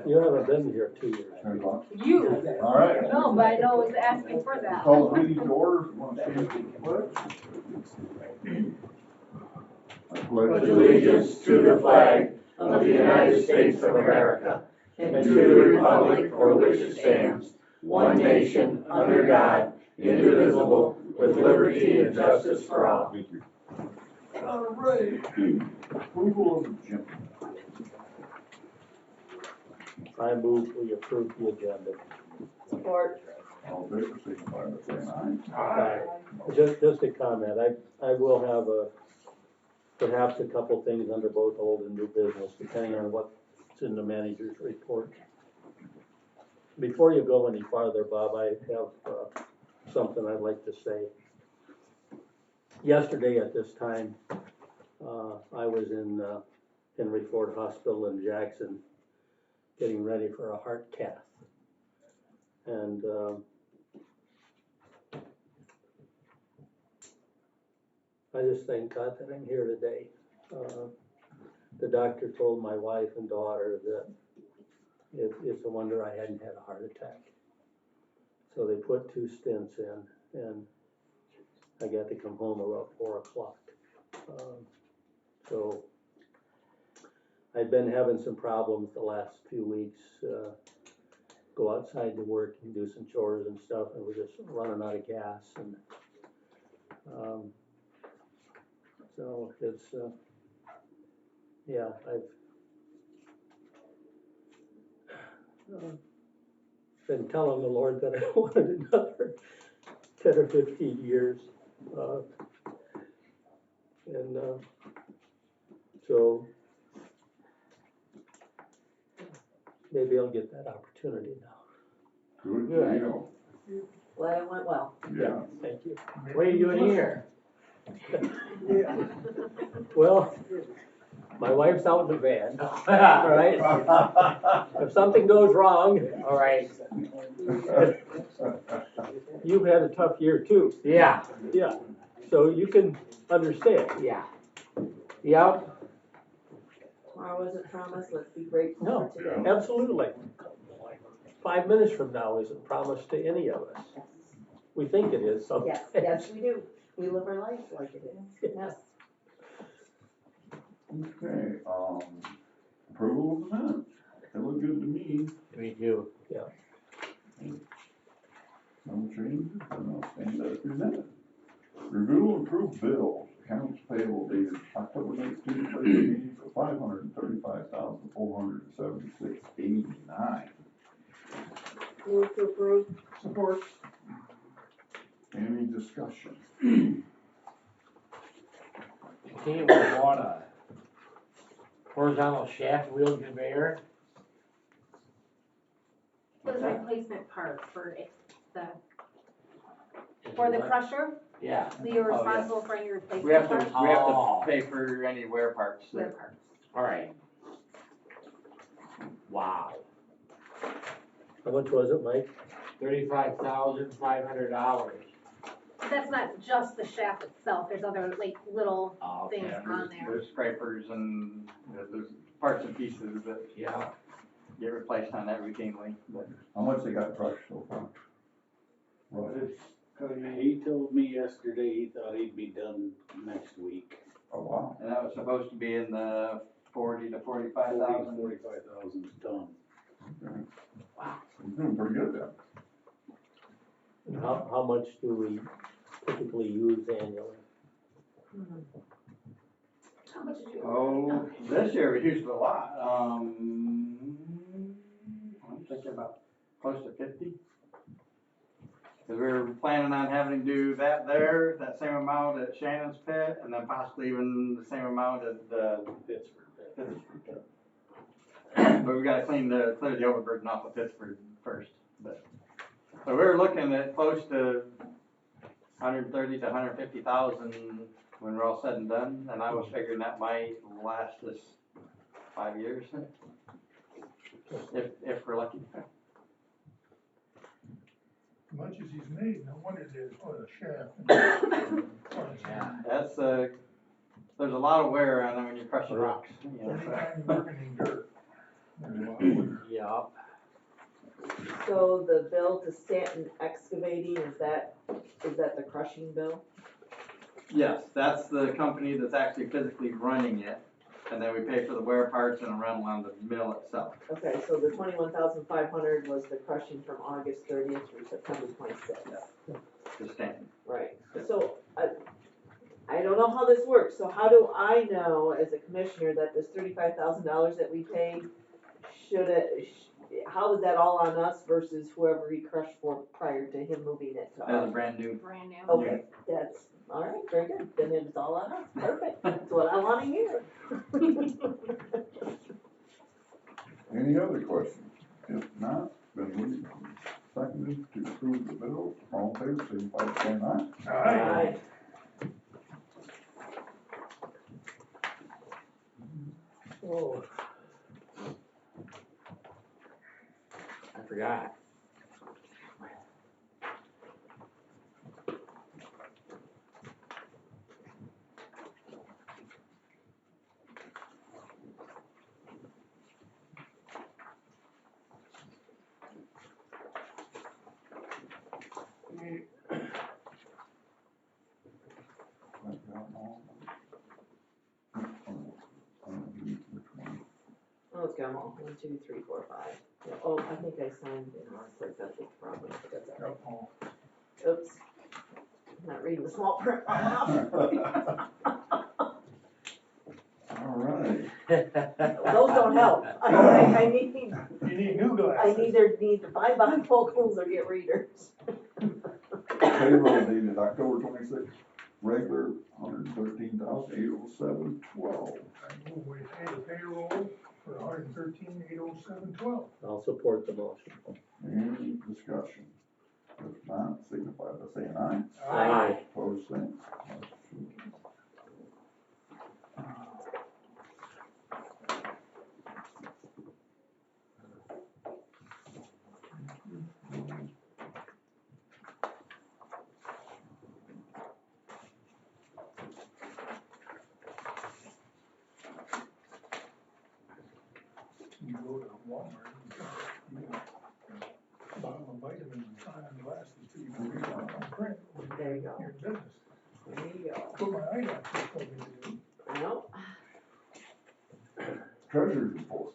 You haven't been here 2 years. You. All right. No, but I know it's asking for that. Call the meeting to order. If you want to stand for the pledge. I Pledge allegiance to the flag of the United States of America and to the republic for which it stands, one nation, under God, indivisible, with liberty and justice for all. Thank you. All right. Approval of agenda. I move we approve the agenda. Support. All in favor, signify by saying aye. Just a comment, I will have perhaps a couple things under both old and new business, depending on what's in the manager's report. Before you go any farther, Bob, I have something I'd like to say. Yesterday at this time, I was in Henry Ford Hospital in Jackson, getting ready for a heart cath. And I just thank God that I'm here today. The doctor told my wife and daughter that it's a wonder I hadn't had a heart attack. So they put 2 stents in, and I got to come home about 4 o'clock. So I've been having some problems the last few weeks. Go outside to work and do some chores and stuff, and we're just running out of gas. And so it's yeah, I've been telling the Lord that I wanted another 10 or 15 years, and so maybe I'll get that opportunity now. Good deal. Glad it went well. Yeah. Thank you. What are you doing here? Well, my wife's out in the van, All right? If something goes wrong, All right. you've had a tough year too. Yeah. Yeah, so you can understand. Yeah. Yep. Tomorrow isn't promised, let's be grateful No, for today. absolutely. 5 minutes from now isn't promised to any of us. We think it is sometimes. Yes, we do. We live our lives like it is. Yes. Okay, approval of the minutes. They look good to me. Me too. No changes, and I'll stand as presented. Review and approve bills. Accounts payable dated October 19th, for $535,476.89. Move to approve. Support. Any discussion? Okay, we want a horizontal shaft wheel conveyor. Those replacement parts for the crusher, Yeah. so you're Oh, yeah. responsible for any replacement We have to, parts? pay for any wear parts. Spare parts. All right. Wow. How much was it, Mike? $35,500. That's not just the shaft itself, there's other like little Oh, things okay. on there. There's scrapers and there's parts and pieces that Yeah. get replaced on that routinely, but How much they got crushed so far? Roughly. He told me yesterday he thought he'd be done next week. Oh, wow. and that was supposed to be in the 40 to 45,000. 45,000 done. Okay. Wow. He's doing pretty good then. And how much do we typically use annually? How much did you? Oh, this year we used a lot. I'm thinking about close to 50. Cause we were planning on having to do that there, that same amount at Shannon's pit, and then possibly even the same amount at the Pittsburgh pit. But we gotta clear the overburden off of Pittsburgh first. But so we were looking at close to 130 to 150,000 when we're all said and done, and I was figuring that might last us 5 years, if we're lucky. Much as he's made, no wonder there's what a shaft. Yeah. That's there's a lot of wear on them when you're crushing rocks. You know, so. Anytime you're working in dirt, Yeah. So the bill to Stanton Excavating, is that the crushing bill? Yes, that's the company that's actually physically running it, and then we pay for the wear parts and a rental on the mill itself. Okay, so the 21,500 was the crushing from August 30th through September 26th. To Stanton. Right, so I don't know how this works, so how do I know as a commissioner that this $35,000 that we paid, how is that all on us versus whoever he crushed for prior to him moving it to As a us? brand new. Brand new. Okay, that's, all right, very good, then it's all on us, perfect, that's what I wanna hear. Any other questions? If not, then we seconded to approve the bill. All in favor, signify by saying aye. Alright. Oh, I forgot. I've got all of them. Which one? Oh, it's got them all, 1, 2, 3, 4, 5. Yeah, oh, I think I signed in wrong place, that's the problem, but that's all right. Oops. I'm not reading the small print well enough. All right. Those don't help. I need, You need new I glasses. either need to buy bifocals or get readers. Payroll dated October 26th, regular, $113,807.12. I move we pay the payroll for $113,807.12. I'll support the motion. Any discussion? If not, signify by saying aye. Aye. Opposed, same. You go to Walmart, you can bottle of vitamins and try on glasses till you can read on print. There you go. You're in business. There you go. Put my eye doctor told me to do. Well, Treasurer's report.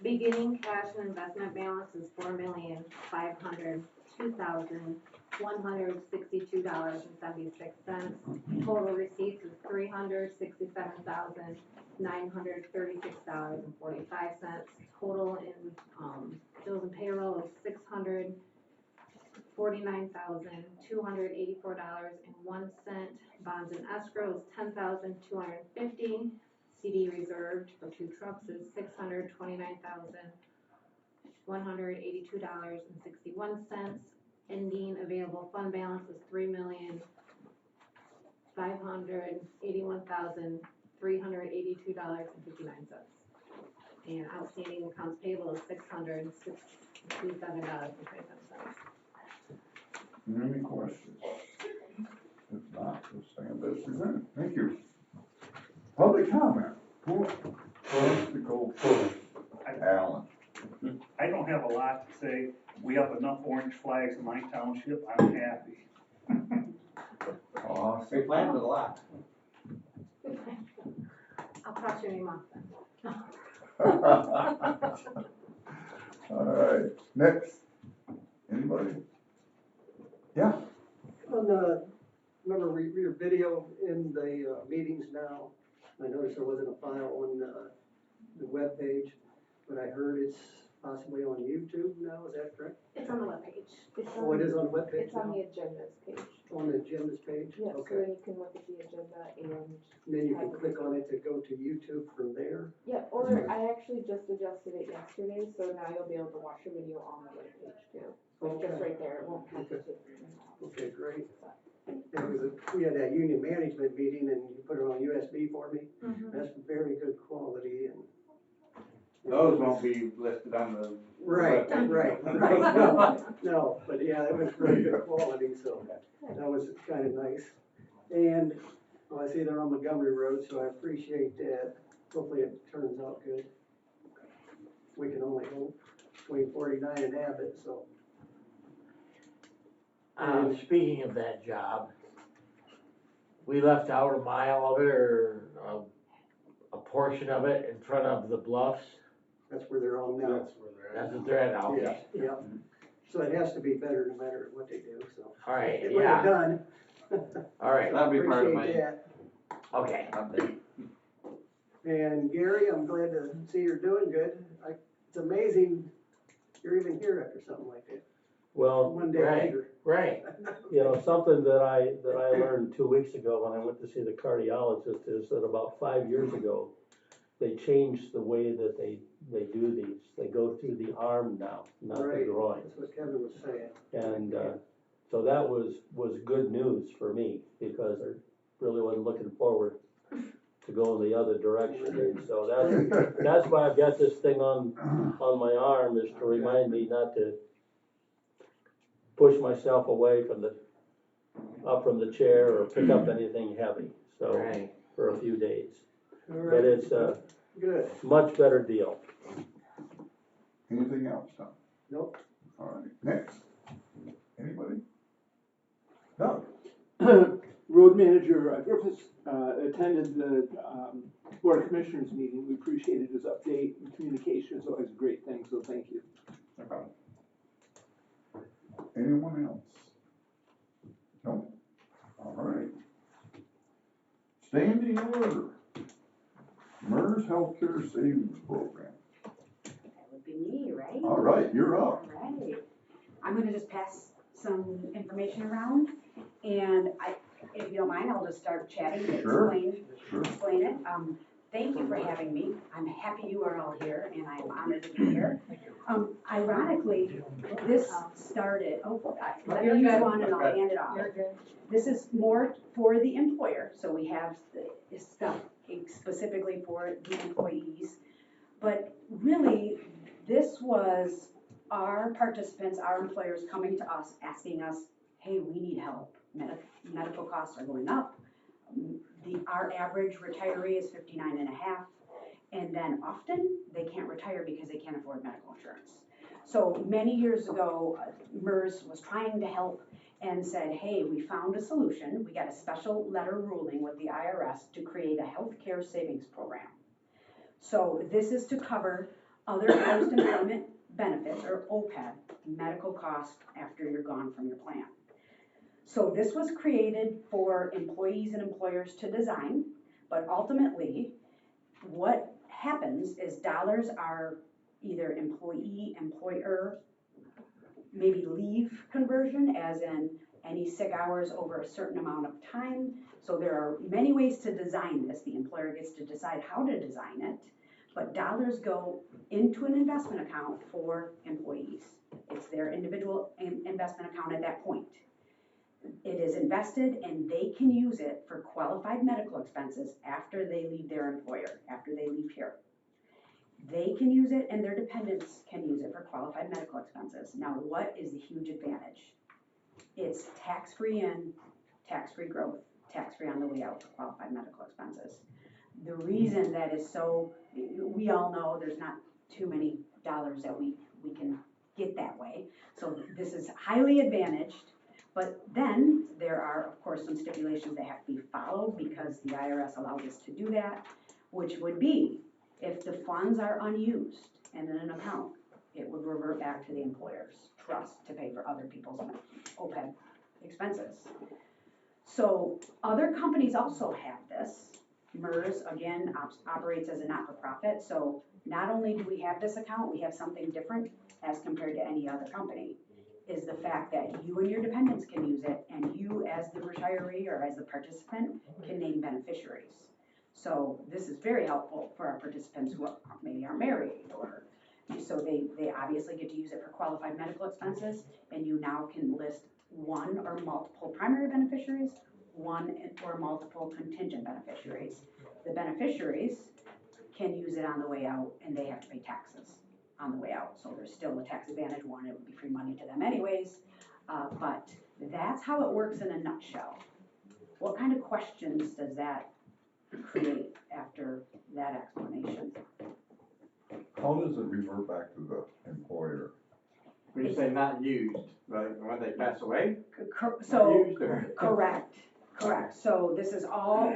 Beginning cash and investment balance is $4,502,162.76. Total receipts is $367,936.45. Total in, bills and payroll is $649,284.01. Bonds and escrow is $10,250. CD reserved for 2 trucks is $629,182.61. Ending available fund balance is $3,581,382.59. And outstanding accounts payable is $667.27. Any questions? If not, we'll stand as presented. Thank you. Public comment. To go first. Alan. I don't have a lot to say. We have enough orange flags in my township. I'm happy. Awesome. We planted a lot. I'll cross your name off then. All right, next. Anybody? Yeah. Remember your video in the meetings now? I noticed there wasn't a file on the webpage, but I heard it's possibly on YouTube now, is that correct? It's on the webpage. Oh, it is on the webpage It's on now? the agendas page. On the agendas page? Yes, so Okay. then you can look at the agenda and. And then you can click on it to go to YouTube from there? Yeah, or I actually just adjusted it yesterday, so now you'll be able to watch the video on the webpage too. Like just Okay. right there, it won't have to take. Okay, great. We had that union management meeting and you put it on USB for me. That's very good quality and. Those won't be listed on the. Right, webpage. right. No, but yeah, it was really good quality, so that was kind of nice. And, well, I see they're on Montgomery Road, so I appreciate that. Hopefully it turns out good. we can only hope, between 49 and Abbott, so. Speaking of that job, we left out a mile of it or a portion of it in front of the bluffs. That's where they're all now. That's where they're at. That's what they're at now. Yeah, yeah. So it has to be better no matter what they do, so. All right, Get what they've yeah, done. all right, That'd be part of my Appreciate that. okay. update. And Gary, I'm glad to see you're doing good. It's amazing you're even here after something like that. Well, One day right. later. Right, you know, something that I learned 2 weeks ago when I went to see the cardiologist is that about 5 years ago, they changed the way that they do these. They go through the arm now, not the Right. groin. That's what Kevin was saying. And, so that was good news for me, because I really wasn't looking forward to going the other direction. And so that's why I've got this thing on my arm, is to remind me not to push myself away from the chair or pick up anything heavy, so, right. for a few days. All But right. it's a Good. much better deal. Anything else, Tom? Nope. All right, next. Anybody? Doug? Road Manager Griffiths attended the Board of Commissioners meeting. We appreciated his update, and communication is always a great thing, so thank you. No problem. Anyone else? No? All right. Standing order. MERS Healthcare Savings Program. That would be me, right? All right, you're up. All right. I'm gonna just pass some information around, and if you don't mind, I'll just start chatting to Sure. explain it. Thank you for having me. I'm happy you are all here, and I'm honored to be here. Ironically, this started, let me use one and I'll hand it off. This is more for the employer, so we have this stuff specifically for the employees. But really, this was our participants, our employers coming to us, asking us, hey, we need help. Medical costs are going up. Our average retiree is 59 and a half. And then often they can't retire because they can't afford medical insurance. So many years ago, MERS was trying to help and said, hey, we found a solution. We got a special letter ruling with the IRS to create a healthcare savings program. So this is to cover other post-employment benefits, or OPEB, medical costs after you're gone from your plan. So this was created for employees and employers to design, but ultimately what happens is dollars are either employee, employer, maybe leave conversion, as in any sick hours over a certain amount of time. So there are many ways to design this. The employer gets to decide how to design it, but dollars go into an investment account for employees. It's their individual investment account at that point. It is invested and they can use it for qualified medical expenses after they leave their employer, after they leave here. They can use it and their dependents can use it for qualified medical expenses. Now, what is the huge advantage? It's tax-free in, tax-free growth, tax-free on the way out for qualified medical expenses. The reason that is so, we all know there's not too many dollars that we can get that way. So this is highly advantaged. But then there are, of course, some stipulations that have to be followed because the IRS allows us to do that, which would be if the funds are unused and in an account, it would revert back to the employer's trust to pay for other people's OPEB expenses. So other companies also have this. MERS, again, operates as a not-for-profit. So not only do we have this account, we have something different as compared to any other company, is the fact that you and your dependents can use it, and you as the retiree or as the participant can name beneficiaries. So this is very helpful for our participants who maybe are married, or so they obviously get to use it for qualified medical expenses, and you now can list one or multiple primary beneficiaries, one or multiple contingent beneficiaries. The beneficiaries can use it on the way out, and they have to pay taxes on the way out. So there's still a tax advantage one. It would be free money to them anyways. But that's how it works in a nutshell. What kind of questions does that create after that explanation? How does it revert back to the employer? When you say not used, like when they pass away? Not So, used or? correct. So this is all,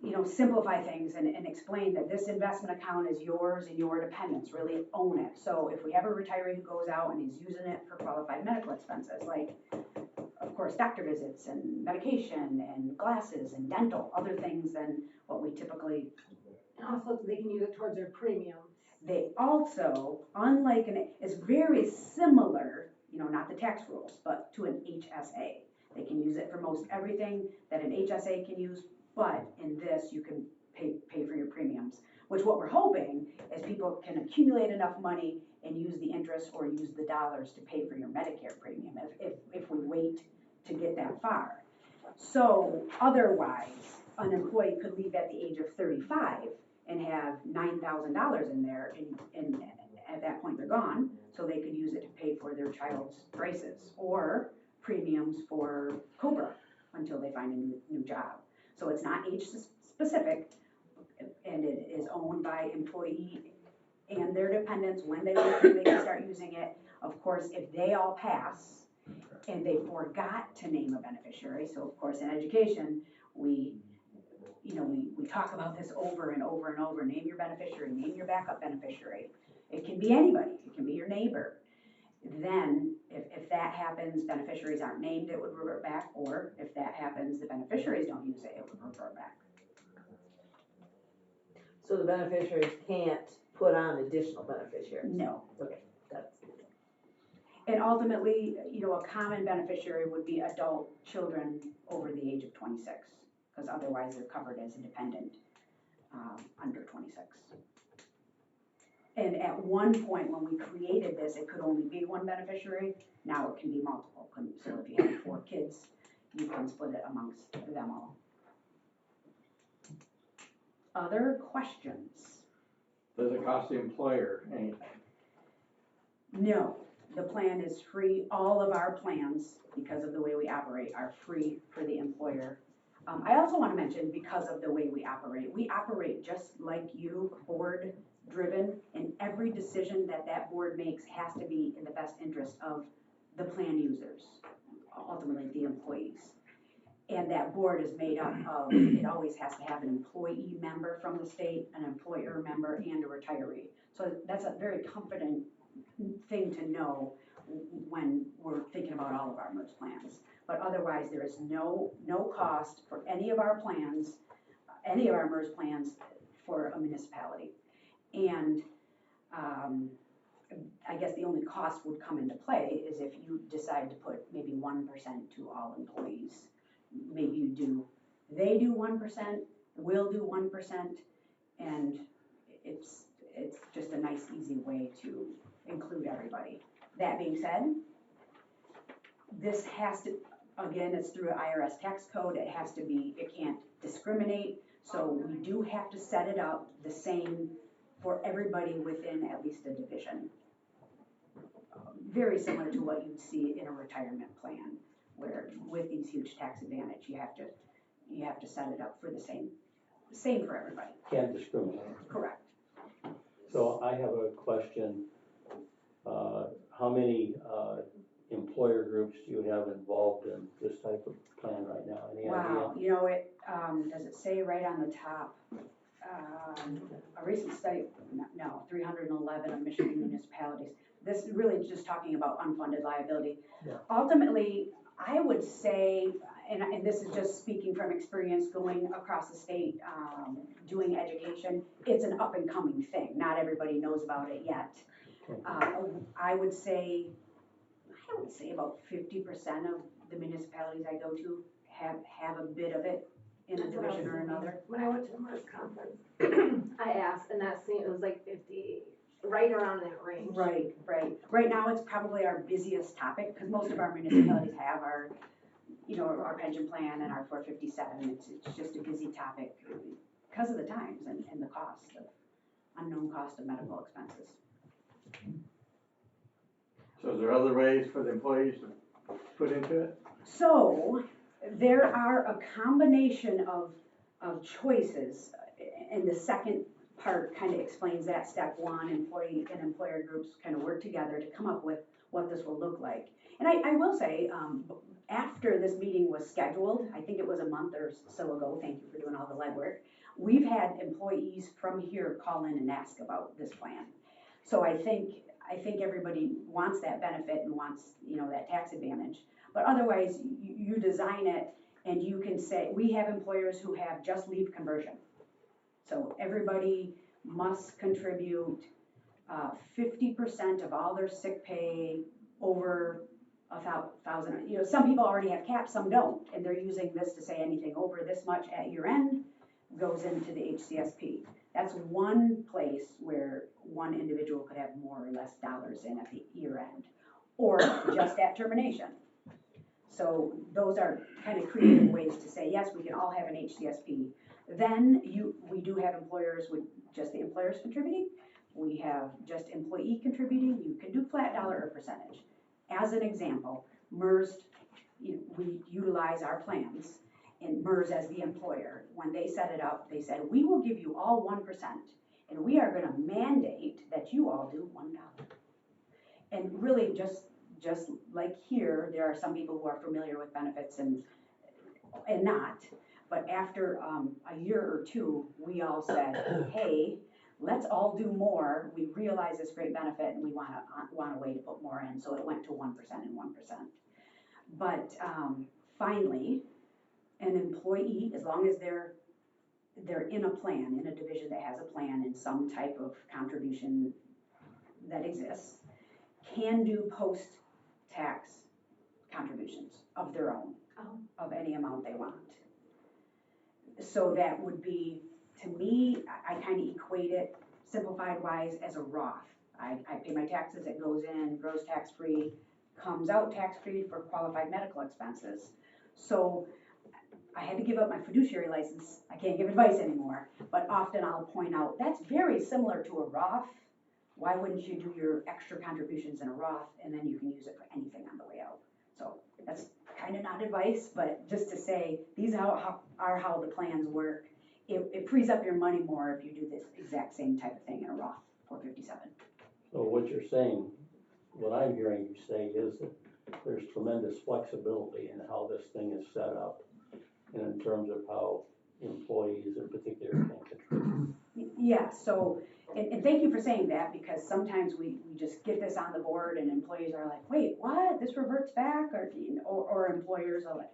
you know, simplify things and explain that this investment account is yours and your dependents really own it. So if we have a retiree who goes out and is using it for qualified medical expenses, like, of course, doctor visits and medication and glasses and dental, other things than what we typically. And also, they can use it towards their premium. They also, unlike is very similar, you know, not the tax rules, but to an HSA. They can use it for most everything that an HSA can use, but in this, you can pay for your premiums. Which what we're hoping is people can accumulate enough money and use the interest or use the dollars to pay for your Medicare premium if we wait to get that far. So otherwise, an employee could leave at the age of 35 and have $9,000 in there, and at that point they're gone, so they could use it to pay for their child's braces or premiums for COBRA until they find a new job. So it's not age specific, and it is owned by employee and their dependents. When they leave, they can start using it. Of course, if they all pass and they forgot to name a beneficiary, so of course in education, we talk about this over and over and over. Name your beneficiary, name your backup beneficiary. It can be anybody, it can be your neighbor. Then, if that happens, beneficiaries aren't named, it would revert back, or if that happens, the beneficiaries don't use it, it would revert back. So the beneficiaries can't put on additional beneficiaries? No. Okay, that's. And ultimately, you know, a common beneficiary would be adult children over the age of 26, because otherwise they're covered as a dependent under 26. And at one point when we created this, it could only be one beneficiary. Now it can be multiple. So if you have 4 kids, you can split it amongst them all. Other questions? Does it cost the employer anything? No, the plan is free. All of our plans, because of the way we operate, are free for the employer. I also want to mention, because of the way we operate just like you, board driven, and every decision that board makes has to be in the best interest of the plan users, ultimately the employees. And that board is made up of, it always has to have an employee member from the state, an employer member, and a retiree. So that's a very confident thing to know when we're thinking about all of our merge plans. But otherwise, there is no cost for any of our plans, any of our merge plans for a municipality. And I guess the only cost would come into play is if you decide to put maybe 1% to all employees. Maybe they do 1%, we'll do 1%, and it's just a nice, easy way to include everybody. That being said, this has to, again, it's through an IRS tax code, it can't discriminate, so we do have to set it up the same for everybody within at least a division. Very similar to what you'd see in a retirement plan, where with these huge tax advantage, you have to set it up for the same for everybody. Can't discriminate. Correct. So I have a question. How many employer groups do you have involved in this type of plan right now? Any Wow, idea? you know, it does it say right on the top? A recent study, no, 311 of Michigan municipalities. This is really just talking about unfunded liability. Yeah. Ultimately, I would say, and this is just speaking from experience going across the state doing education, it's an up and coming thing. Not everybody knows about it yet. I would say about 50% of the municipalities I go to have a bit of it in a division or another. When I went to the MERS conference, I asked, and it was like 50, right around that range. Right. Right now, it's probably our busiest topic, because most of our municipalities have our pension plan and our 457. It's just a busy topic because of the times and the unknown cost of medical expenses. So is there other ways for the employees to put into it? So there are a combination of choices in the second part kind of explains that step one, employee and employer groups kind of work together to come up with what this will look like. And I will say, after this meeting was scheduled, I think it was a month or so ago, thank you for doing all the legwork, we've had employees from here call in and ask about this plan. So I think everybody wants that benefit and wants, you know, that tax advantage. But otherwise, you design it and you can say, we have employers who have just leave conversion. So everybody must contribute 50% of all their sick pay over $1,000. You know, some people already have caps, some don't, and they're using this to say anything over this much at year end goes into the HCSP. That's one place where one individual could have more or less dollars in at the year end, or just at termination. So those are kind of creative ways to say, yes, we can all have an HCSP. Then we do have employers with just the employers contributing. We have just employee contributing. You can do flat dollar or percentage. As an example, MERS, we utilize our plans, and MERS as the employer. When they set it up, they said, we will give you all 1%, and we are going to mandate that you all do $1. And really, just like here, there are some people who are familiar with benefits and not. But after a year or two, we all said, hey, let's all do more. We realize this great benefit and we want a way to put more in. So it went to 1% and 1%. But finally, an employee, as long as they're in a plan, in a division that has a plan and some type of contribution that exists, can do post-tax contributions of their own, of any amount they want. So that would be, to me, I kind of equate it, simplified wise, as a Roth. I pay my taxes, it goes in, grows tax-free, comes out tax-free for qualified medical expenses. So I had to give up my fiduciary license. I can't give advice anymore, but often I'll point out, that's very similar to a Roth. Why wouldn't you do your extra contributions in a Roth and then you can use it for anything on the way out? So that's kind of not advice, but just to say, these are how the plans work. It frees up your money more if you do this exact same type of thing in a Roth 457. So what you're saying, what I'm hearing you say is that there's tremendous flexibility in how this thing is set up and in terms of how employees in particular can contribute. Yeah, so, and thank you for saying that, because sometimes we just get this on the board and employees are like, wait, what, this reverts back, or employers are like,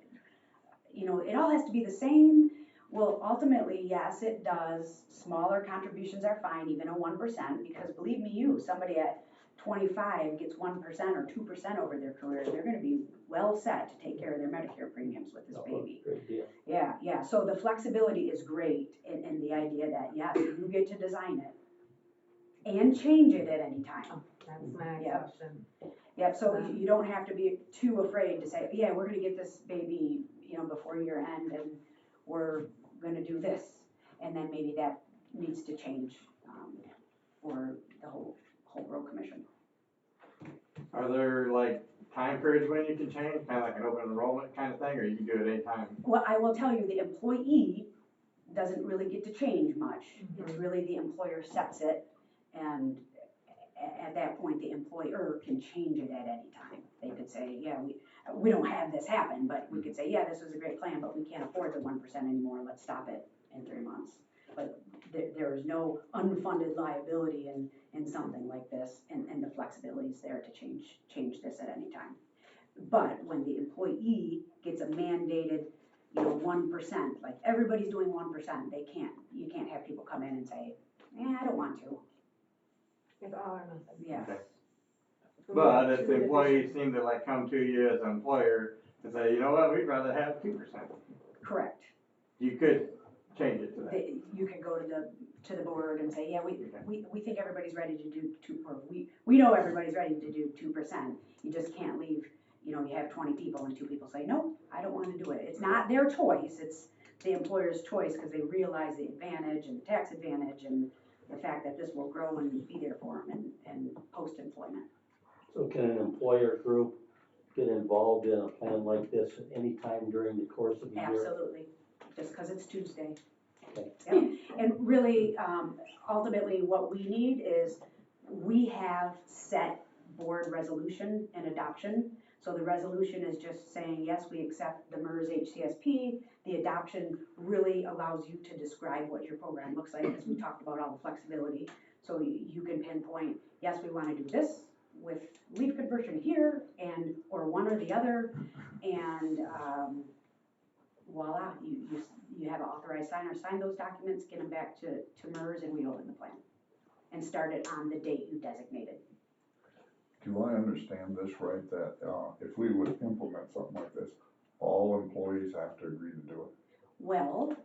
you know, it all has to be the same. Well, ultimately, yes, it does. Smaller contributions are fine, even a 1%, because believe me, somebody at 25 gets 1% or 2% over their career, they're going to be well set to take care of their Medicare premiums with this baby. Great deal. Yeah. So the flexibility is great, and the idea that, yes, you get to design it and change it at any time. Oh, that's my next question. Yep, so you don't have to be too afraid to say, yeah, we're going to get this baby, you know, before year end, and we're going to do this, and then maybe that needs to change for the whole road commission. Are there like time periods when you can change, kind of like an open enrollment kind of thing, or you can do it anytime? Well, I will tell you, the employee doesn't really get to change much. It's really the employer sets it, and at that point, the employer can change it at any time. They could say, yeah, we don't have this happen, but we could say, yeah, this was a great plan, but we can't afford the 1% anymore. Let's stop it in 3 months. But there is no unfunded liability in something like this, and the flexibility is there to change this at any time. But when the employee gets a mandated, you know, 1%, like everybody's doing 1%, you can't have people come in and say, yeah, I don't want to. It's all or nothing. Yeah. Okay. But if the employees seem to like come to you as an employer and say, you know what, we'd rather have 2%. Correct. You could change it to that. You can go to the board and say, yeah, we think everybody's ready to do 2%, or we know everybody's ready to do 2%. You just can't leave, you know, you have 20 people and 2 people say, no, I don't want to do it. It's not their choice, it's the employer's choice, because they realize the advantage and the tax advantage and the fact that this will grow and be there for them and post-employment. So can an employer group get involved in a plan like this at any time during the course of the year? Absolutely, just because it's Tuesday. Yep. And really, ultimately, what we need is, we have set board resolution and adoption. So the resolution is just saying, yes, we accept the MERS HCSP. The adoption really allows you to describe what your program looks like, as we talked about all the flexibility. So you can pinpoint, yes, we wanna do this with leaf conversion here, and, or one or the other, and, voila, you have an authorized signer, sign those documents, get them back to MERS, and we open the plan. And start it on the date you designated. Do I understand this right, that, if we would implement something like this, all employees have to agree to do it? Well,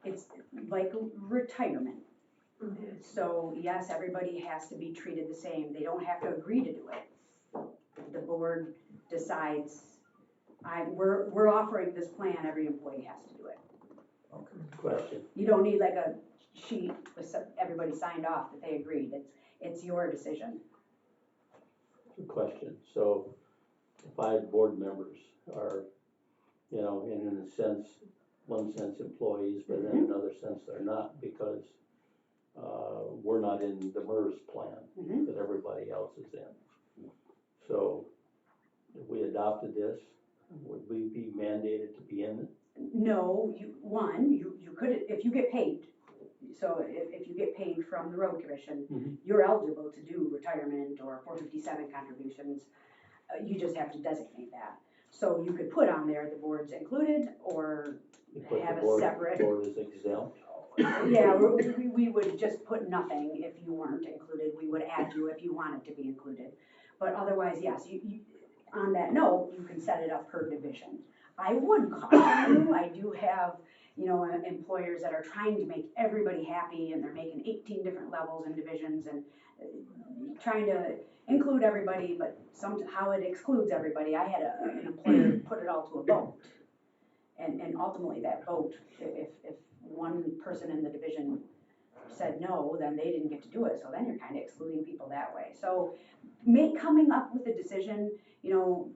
it's like retirement. So yes, everybody has to be treated the same. They don't have to agree to do it. The board decides, we're offering this plan, every employee has to do it. Question. You don't need like a sheet with everybody signed off that they agreed. It's your decision. Question. So 5 board members are, you know, in a sense, one sense employees, but in another sense they're not, because we're not in the MERS plan that everybody else is in. So if we adopted this, would we be mandated to be in it? No, you could, if you get paid. So if you get paid from the road commission, you're eligible to do retirement or 457 contributions. You just have to designate that. So you could put on there the board's included, or have a separate. Board is exempt. Yeah, we would just put nothing if you weren't included. We would add you if you wanted to be included. But otherwise, yes, you on that note, you can set it up per division. I would caution you, I do have, you know, employers that are trying to make everybody happy, and they're making 18 different levels and divisions, and trying to include everybody, but somehow it excludes everybody. I had an employer put it all to a vote. And ultimately that vote, if one person in the division said no, then they didn't get to do it, so then you're kind of excluding people that way. So coming up with a decision, you know,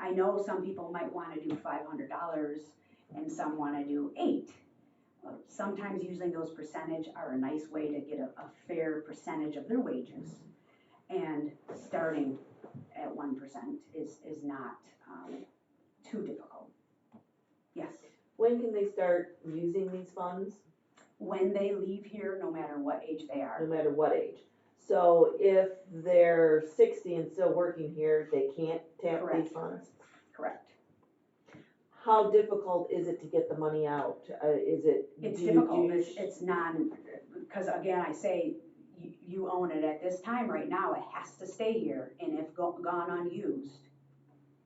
I know some people might want to do $500 and some want to do $8. Sometimes using those percentage are a nice way to get a fair percentage of their wages, and starting at 1% is not too difficult. Yes. When can they start using these funds? When they leave here, no matter what age they are. No matter what age. So if they're 60 and still working here, they can't tap these funds? Correct. How difficult is it to get the money out? It's difficult. It's because again, I say, you own it at this time right now, it has to stay here, and if gone unused,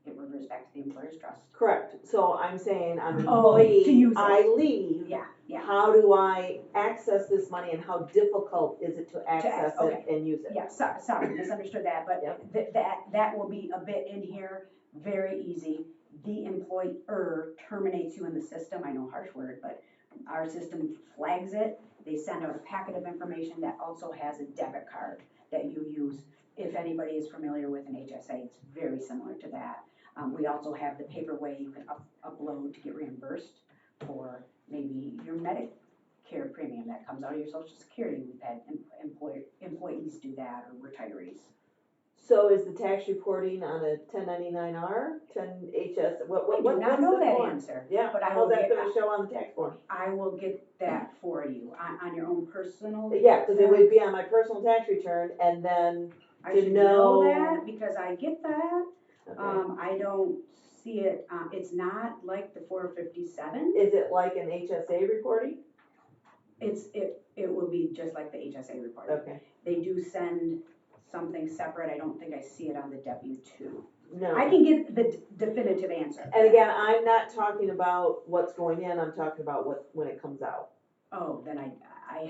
it reverts back to the employer's trust. Correct. So I'm saying I'm an employee, I leave. Yeah. How do I access this money, and how difficult is it to access it and use it? Yeah, sorry, misunderstood that, but that will be a bit in here, very easy. The employer terminates you in the system. I know, harsh word, but our system flags it. They send out a packet of information that also has a debit card that you use. If anybody is familiar with an HSA, it's very similar to that. We also have the paper way you can upload to get reimbursed for maybe your Medicare premium that comes out of your Social Security. We've had employees do that, or retirees. So is the tax reporting on a 1099-R, 10HS? I do not know that answer. Yeah, but how's that going to show on the tax form? I will get that for you on your own personal. Yeah, because it would be on my personal tax return, and then I should know that because I get that. Okay. I don't see it. It's not like the 457. Is it like an HSA reporting? It will be just like the HSA reporting. Okay. They do send something separate. I don't think I see it on the W-2. No. I can get the definitive answer. And again, I'm not talking about what's going in. I'm talking about when it comes out. Oh, then I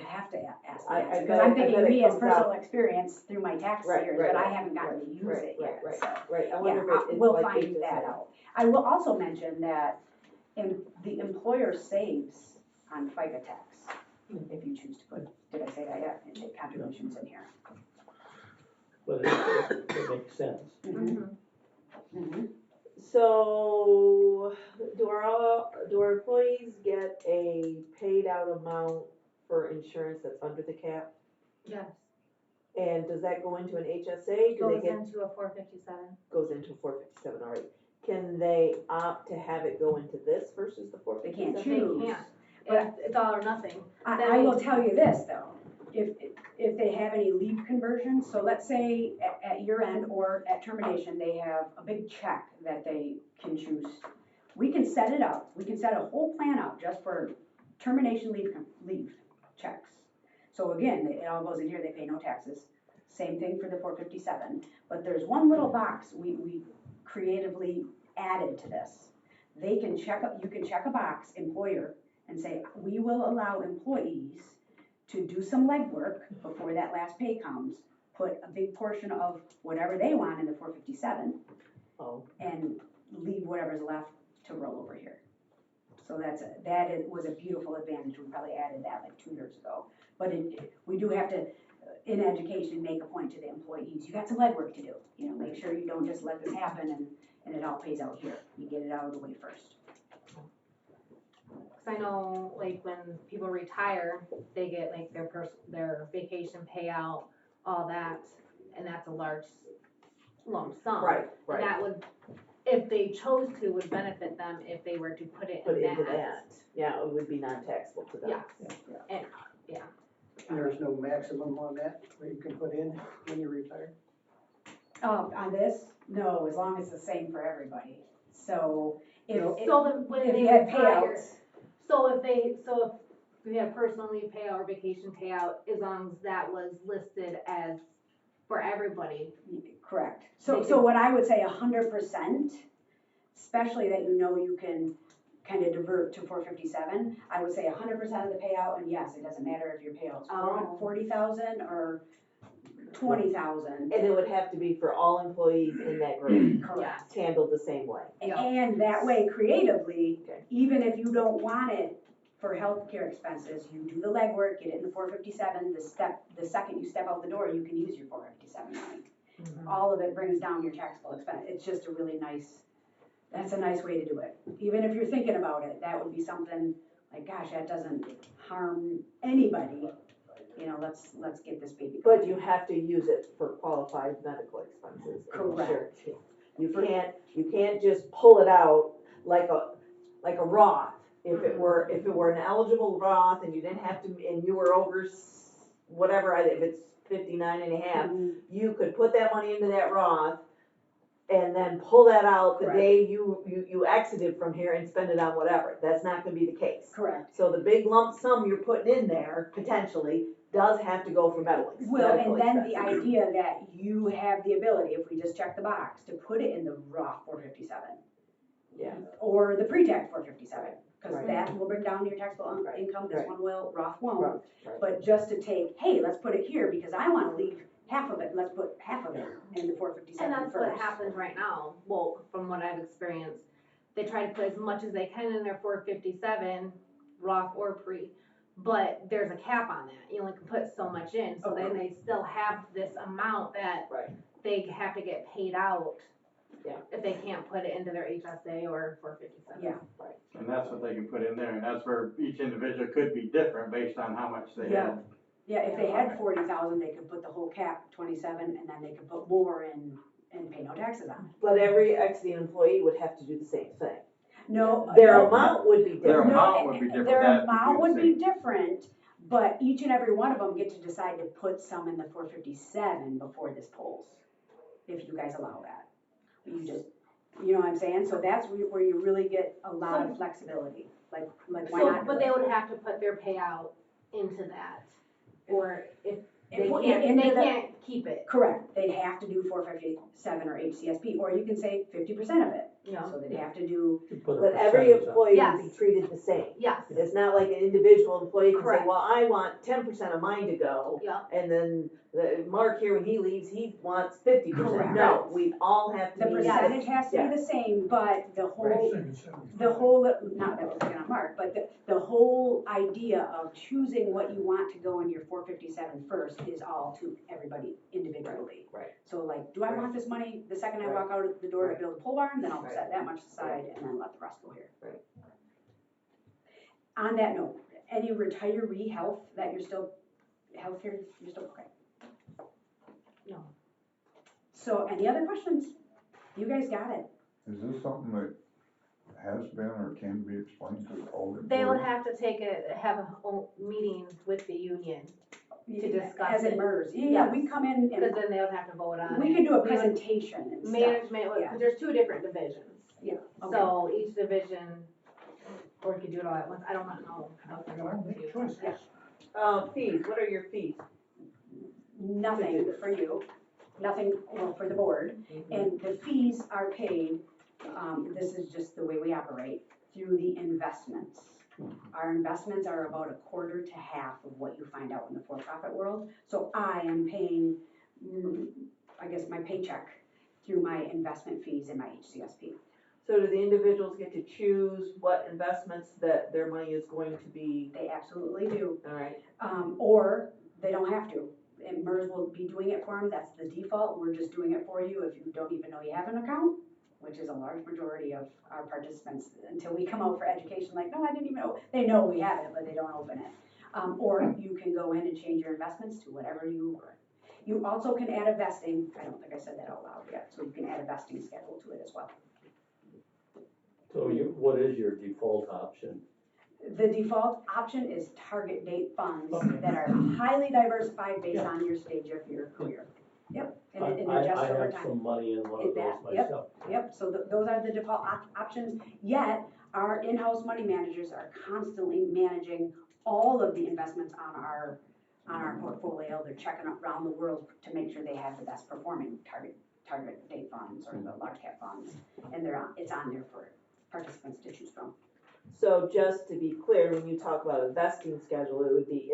have to ask the answer, because I'm thinking me as personal experience through my tax years, but I haven't gotten to use it yet. Right. I wonder if it's we'll like find that out. I will also mention that the employer saves on FICA tax, if you choose to put, did I say that yet? And take contributions in here. But it makes sense. So, do our employees get a paid out amount for insurance that's under the cap? Yes, And does that go into an HSA? Do they goes get, into a 457. goes into 457, all right. Can they opt to have it go into this versus the They 457? can't They choose. can't, But- it's all or nothing. I will tell you this, though, if they have any leave conversions, so let's say at year end or at termination, they have a big check that they can choose. We can set it up, we can set a whole plan up just for termination leave checks. So again, it all goes in here, they pay no taxes. Same thing for the 457, but there's one little box we creatively added to this. They can you can check a box, employer, and say, we will allow employees to do some legwork before that last pay comes, put a big portion of whatever they want in the 457, Oh, and leave whatever's left to roll over here. So was a beautiful advantage, we probably added that like 2 years ago. But we do have to, in education, make a point to the employees, you got some legwork to do. You know, make sure you don't just let this happen and it all pays out here. You get it out of the way first. Cause I know, like, when people retire, they get like their vacation payout, all that, and that's a large lump sum. right, And right. that would, if they chose to, would benefit them if they were to put it Put in it into that. that, yeah, it would be non-taxable to them. Yes, and, yeah. And there's no maximum on that, where you can put in when you retire? On this, no, as long as it's the same for everybody. So if When if they you had retire, payouts, so if we have personal leave payout or vacation payout, as long as that was listed as for everybody. correct. So what I would say 100%, especially that you can kind of divert to 457, I would say 100% of the payout, and yes, it doesn't matter if your payout's Oh. 40,000 or 20,000. And it would have to be for all employees in that group. Correct. It's handled the same way. Yeah. And that way, creatively, Okay. even if you don't want it for healthcare expenses, you do the legwork, get it in the 457, the second you step out the door, you can use your 457 money. Mm-hmm. All of it brings down your taxable expense. It's just a really that's a nice way to do it. Even if you're thinking about it, that would be something like, gosh, that doesn't harm anybody. You know, let's get this baby going. But you have to use it for qualified medical expenses. and Correct. insurance. You can't just pull it out like a Roth. If it were an eligible Roth and you didn't have to, and you were over whatever, if it's 59 and a half, you could put that money into that Roth and then pull that out the Correct. day you exited from here and spend it on whatever. That's not gonna be the case. Correct. So the big lump sum you're putting in there, potentially, does have to go for medical Well, and then the expenses. idea that you have the ability, if we just check the box, to put it in the Roth 457. Yeah. Or the pre-tax 457, because Right. that will bring down your taxable Right. income, this Right. one will, Roth won't. Right. But just to take, hey, let's put it here because I wanna leave half of it, let's put half of it in the 457 And that's first. what happens right now, well, from what I've experienced, they try to put as much as they can in their 457, Roth or pre, but there's a cap on that, you only can put so much in, so then they still have this amount that Right. they have to get paid out. Yeah. If they can't put it into their HSA or 457. Yeah. And that's what they can put in there, and that's where each individual could be different based on how much they Yeah. have. Yeah, if they had 40,000, they could put the whole cap 27, and then they could put more in and pay no taxes on it. But every exiting employee would have to do the same thing. No. Their no, amount would be Their different. amount would be different. Their That would be amount the would be same. different, but each and every one of them get to decide to put some in the 457 before this polls, if you guys allow that. You know what I'm saying? So that's where you really get a lot of flexibility, like why not? But they would have to put their payout into that, or if they If- can't, into they the- can't keep it. Correct, they'd have to do 457 or HCSP, or you can say 50% of it, Yeah. so they'd have to do, You put a But every percentage on it. employee would Yes. be treated the same. Yes. It's not like an individual employee can say, Correct. well, I want 10% of mine to go. Yeah. And then Mark here, when he leaves, he wants 50%. Correct. No, we all have to the be. percentage has to be Yeah. the same, but the whole, Same as 75. the whole, not that we're picking on Mark, but the whole idea of choosing what you want to go in your 457 first is all to everybody money individually. Right. So like, do I want this money the second I walk out of the door to build a pole barn, then I'll set that much aside and then let the rest go here. Right. On that note, any retiree health that you're still, healthcare, you're still, okay. No. So any other questions? You guys got it. Is this something that has been or can be explained to all employees? They would have to have a whole meeting with the union to discuss As it. in MERS, yeah, we come in Because and then they would have to vote on it. we could do a We would- presentation and stuff. Management, Yeah. because there's 2 different divisions. Yeah, okay. So each division, or we could do it all at once, I don't know how it's gonna work with you. Fees, what are your fees? Nothing for you, nothing, well, for the board, and the fees are paid, this is just the way we operate, through the investments. Our investments are about a quarter to half of what you find out in the for-profit world, so I am paying, I guess, my paycheck through my investment fees in my HCSP. So do the individuals get to choose what investments that their money is going to be? They absolutely do. All right. Or they don't have to. And MERS will be doing it for them, that's the default, we're just doing it for you if you don't even know you have an account, which is a large majority of our participants, until we come out for education, like, no, I didn't even know, they know we have it, but they don't open it. Or you can go in and change your investments to whatever you also can add a vesting, I don't think I said that out loud yet, so you can add a vesting schedule to it as well. So what is your default option? The default option is target date funds that are highly diversified based on your stage of your career. Yep, and it adjusts over I have time. some money in one of those Yep, myself. Yep, so those are the default options, yet our in-house money managers are constantly managing all of the investments on our portfolio. They're checking around the world to make sure they have the best performing target date funds or the large cap funds, and it's on there for participants to choose from. So just to be clear, when you talk about a vesting schedule, it would be,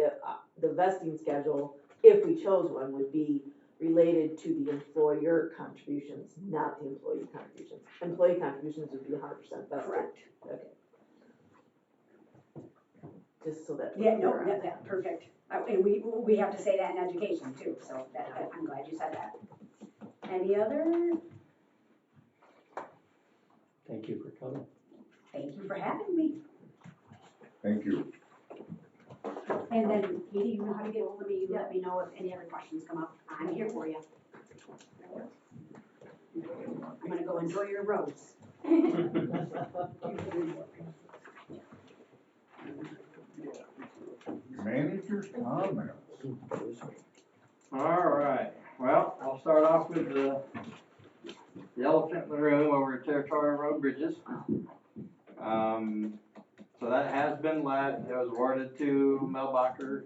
the vesting schedule, if we chose one, would be related to the employer contributions, not the employee contributions. Employee contributions would be 100% vested. Correct. Okay. Just so that. Yeah, no, yeah, perfect. And we have to say that in education too, so I'm glad you said that. Any other? Thank you for coming. Thank you for having me. Thank you. And then, Katie, you know how to get hold of me. You let me know if any other questions come up. I'm here for you. I'm gonna go enjoy your roads. Manager's comments. All right, well, I'll start off with the elephant in the room over territorial road bridges. So that has been let, it was awarded to Bill Bacher.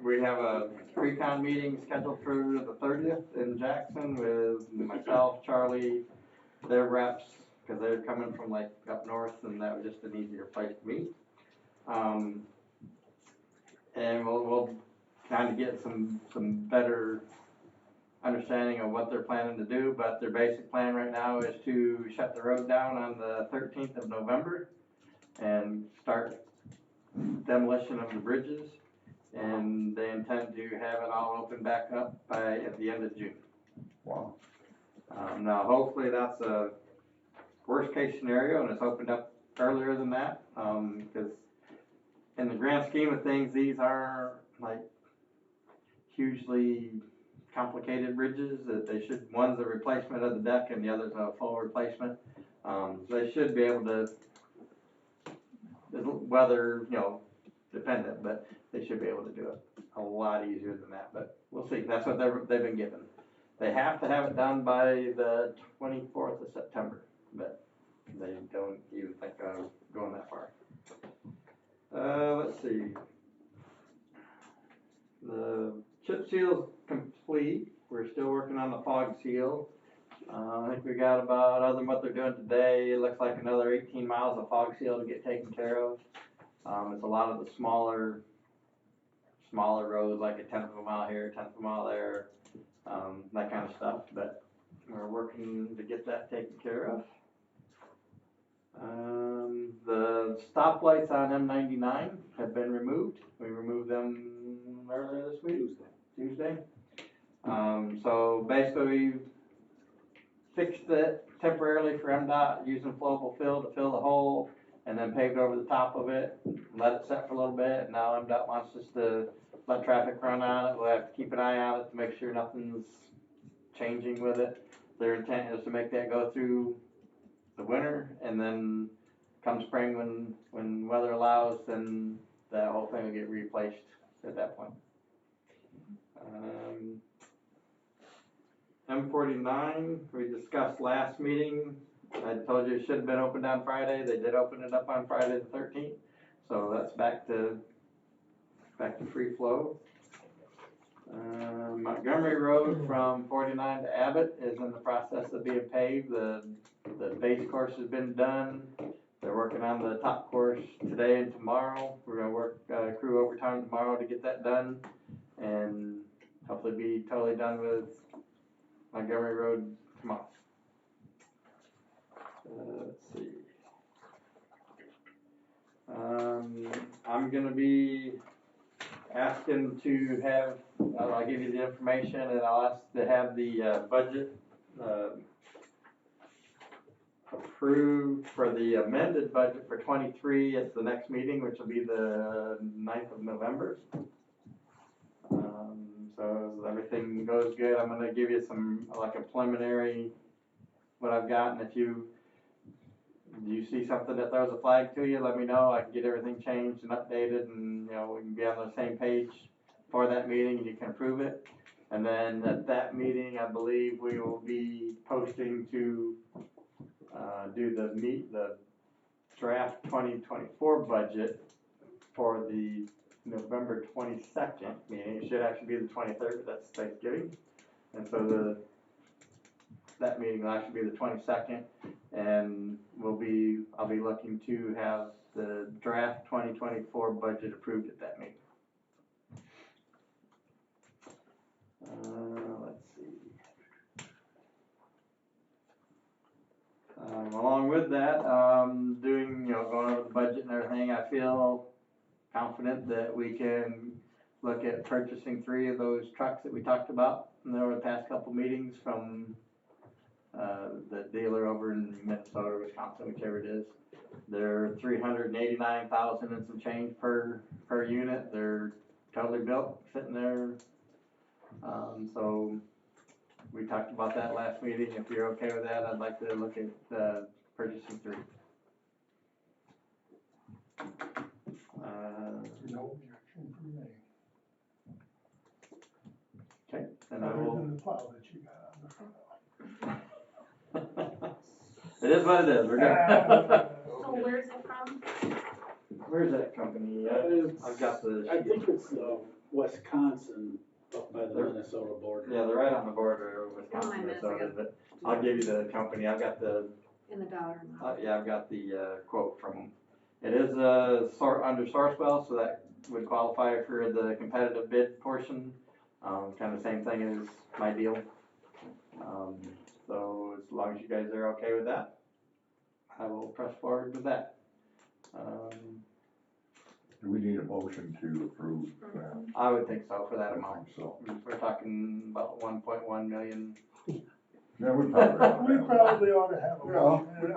We have a pre-con meeting scheduled for the 30th in Jackson with myself, Charlie, their reps, because they're coming from like up north and that was just an easier place to meet. And we'll kind of get some better understanding of what they're planning to do, but their basic plan right now is to shut the road down on the 13th of November and start demolition of the bridges, and they intend to have it all open back up at the end of June. Wow. Now hopefully that's a worst case scenario and it's opened up earlier than that, because in the grand scheme of things, these are like hugely complicated bridges that one's a replacement of the deck and the other's a full replacement. They should be able to, weather, dependent, but they should be able to do it a lot easier than that, but we'll see. That's what they've been given. They have to have it done by the 24th of September, but they don't even think of going that far. Let's see. The chip seal's complete. We're still working on the fog seal. I think we got about, other than what they're doing today, it looks like another 18 miles of fog seal to get taken care of. It's a lot of the smaller roads, like a 10th of a mile here, 10th of a mile there, that kind of stuff. But we're working to get that taken care of. The stoplights on M99 have been removed. We removed them earlier this week? Tuesday. So basically we fixed it temporarily for MDOT using flowable fill to fill the hole and then paved over the top of it, let it set for a little bit. And now MDOT wants us to let traffic run on it. We'll have to keep an eye on it to make sure nothing's changing with it. Their intent is to make that go through the winter, and then come spring when weather allows, then that whole thing will get replaced at that point. M49, we discussed last meeting. I told you it should have been opened on Friday. They did open it up on Friday the 13th. So that's back to free flow. Montgomery Road from 49 to Abbott is in the process of being paved. The base course has been done. They're working on the top course today and tomorrow. We're gonna work crew overtime tomorrow to get that done, and hopefully be totally done with Montgomery Road tomorrow. Let's see. I'm gonna be asking to have, I'll give you the information, and I'll ask to have the budget approved for the amended budget for 23 at the next meeting, which will be the 9th of November. So as everything goes good, I'm gonna give you some, like a preliminary, what I've got, and if you see something that throws a flag to you, let me know. I can get everything changed and updated, and we can be on the same page for that meeting, and you can approve it. And then at that meeting, I believe we will be posting to do the draft 2024 budget for the November 22nd meeting. It should actually be the 23rd, but that's Thanksgiving. And so that meeting will actually be the 22nd, and I'll be looking to have the draft 2024 budget approved at that meeting. Let's see. Along with that, going over the budget and everything, I feel confident that we can look at purchasing 3 of those trucks that we talked about over the past couple meetings from the dealer over in Minnesota, Wisconsin, whichever it is. They're $389,000 and some change per unit. They're totally built, sitting there. So we talked about that last meeting. If you're okay with that, I'd like to look at purchasing 3. No objection from me. Okay, then I Other will. than the plow that you got on the front of it. It is what it is. We're good. So where's it from? Where's that company? I've got the. I think it's Wisconsin, up by the Minnesota border. Yeah, they're right on the border of Wisconsin, Minnesota. But I'll give you the company. I've got the. In the dollar amount. Yeah, I've got the quote from them. It is under Sourcewell, so that would qualify for the competitive bid portion. Kind of the same thing as my deal. So as long as you guys are okay with that, I will press forward with that. Do we need a motion to approve that? I would think so for that amount. So, We're talking about 1.1 million. yeah, we probably. We probably ought to have a Yeah. motion, and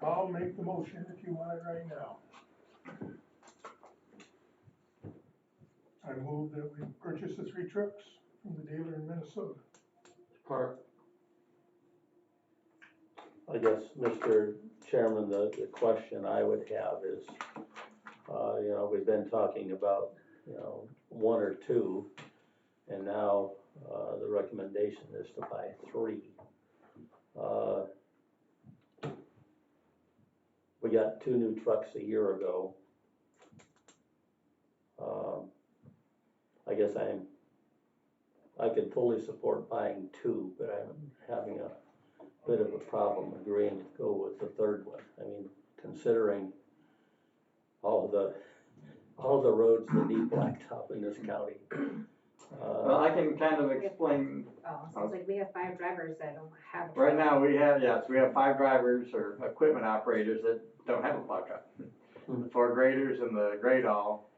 I'll make the motion if you want it right now. I move that we purchase the 3 trucks from the dealer in Minnesota. I guess, Mr. Chairman, the question I would have is, we've been talking about, 1 or 2, and now, the recommendation is to buy 3. We got 2 new trucks a year ago. I guess I could fully support buying 2, but I'm having a bit of a problem agreeing to go with the 3rd one. I mean, considering all the roads that need blacktop in this county. Well, I can kind of explain. Oh, sounds like we have 5 drivers that don't have a truck. Right now, we have 5 drivers or equipment operators that don't have a plow truck. The 4 graders and the grade all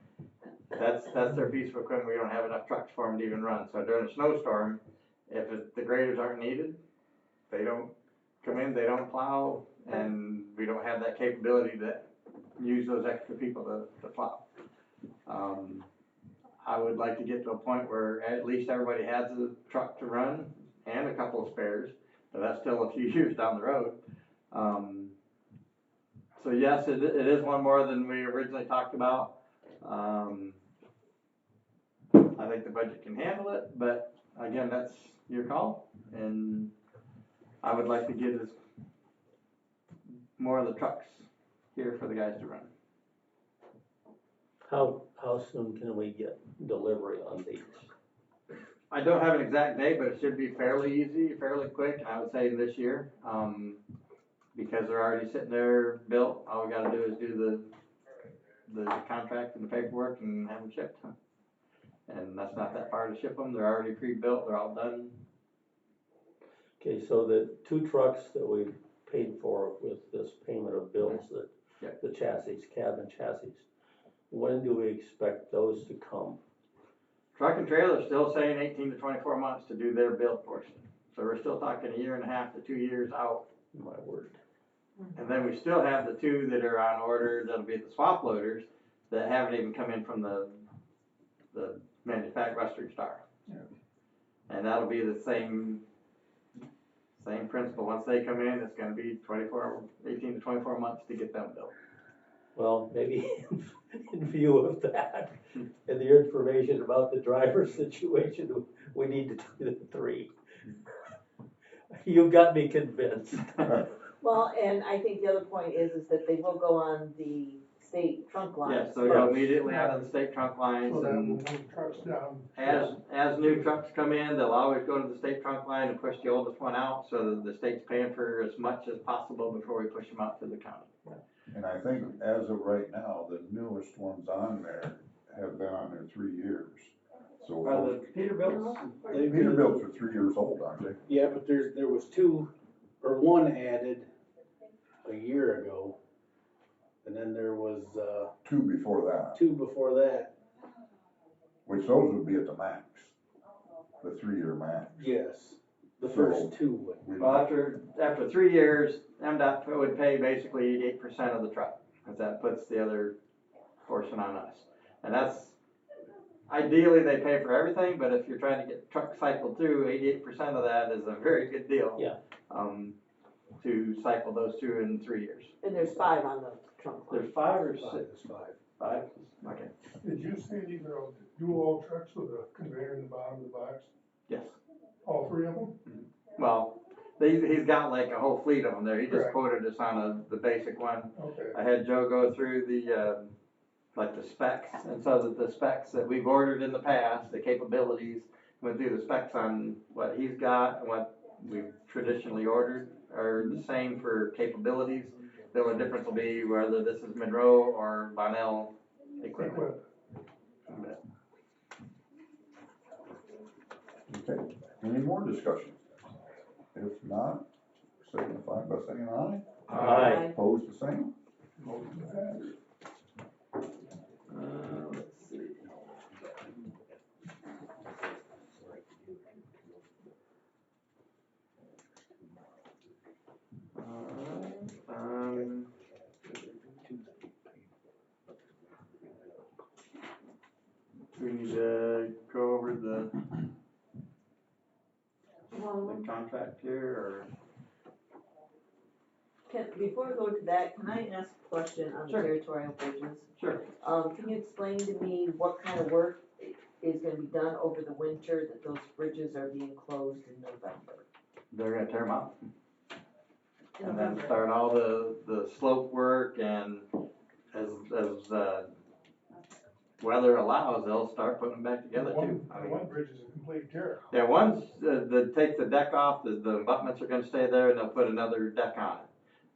that's their piece of equipment. We don't have enough trucks for them to even run. So during a snowstorm, if the graders aren't needed, they don't come in, they don't plow, and we don't have that capability to use those extra people to plow. I would like to get to a point where at least everybody has a truck to run and a couple of spares, but that's still a few years down the road. So yes, it is one more than we originally talked about. I think the budget can handle it, but again, that's your call, and I would like to get more of the trucks here for the guys to run. How soon can we get delivery on these? I don't have an exact date, but it should be fairly easy, fairly quick. I would say this year, because they're already sitting there built. All we got to do is do the contract and the paperwork and have them shipped. And that's not that far to ship them. They're already pre-built. They're all done. Okay, so the 2 trucks that we've paid for with this payment of bills, the chassis, cabin chassis, when do we expect those to come? Truck and trailer still saying 18 to 24 months to do their build portion. So we're still talking a year and a half to 2 years out. My word. And then we still have the 2 that are on order. That'll be the swap loaders that haven't even come in from the manufacturer, Western Star. Yeah. And that'll be the same principle. Once they come in, it's going to be 18 to 24 months to get them built. Well, maybe in view of that and the information about the driver situation, we need to do the 3. You've got me convinced. Well, and I think the other point is that they will go on the state trunk line. Yes, so we go immediately out of the state trunk lines. So that And will move trucks down. as new trucks come in, they'll always go to the state trunk line and push the oldest one out, so that the state's paying for as much as possible before we push them out to the county. And I think as of right now, the newest ones on there have been on there 3 years. So The Peterbilt's, Peterbilt's are 3 years old, aren't they? Yeah, but there was 2, or 1 added a year ago. And then there was, 2 before that, 2 before that. which those would be at the max, the 3-year max. Yes, the So- first 2 would. well, after 3 years, MDOT would pay basically 88% of the truck, because that puts the other portion on us. And that's, ideally, they pay for everything, but if you're trying to get truck cycled through, 88% of that is a very good deal. Yeah. To cycle those 2 in 3 years. And there's 5 on the trunk line. There's 5 or 6? 5. 5, okay. Did you say these are dual trucks with a conveyor in the bottom of the box? Yes. All 3 of them? Well, he's got like a whole fleet of them there. He just Correct. quoted us on the basic one. Okay. I had Joe go through the specs, and so that the specs that we've ordered in the past, the capabilities, went through the specs on what he's got and what we've traditionally ordered are the same for capabilities. The only difference will be whether this is Monroe or Bonnell equipment. Okay, any more discussion? If not, signify by saying aye. Aye. Opposed, the same. Motion passed. Let's see. We need to go over the contract here, Before we go to that, can I ask a question on the Sure. territorial bridges? Sure. Can you explain to me what kind of work is gonna be done over the winter that those bridges are being closed in November? They're gonna tear them out. In And then November. start all the slope work, and as weather allows, they'll start putting them back together too. I mean, One bridge is a complete tear. yeah, one's, that take the deck off, the abutments are gonna stay there, and they'll put another deck on it.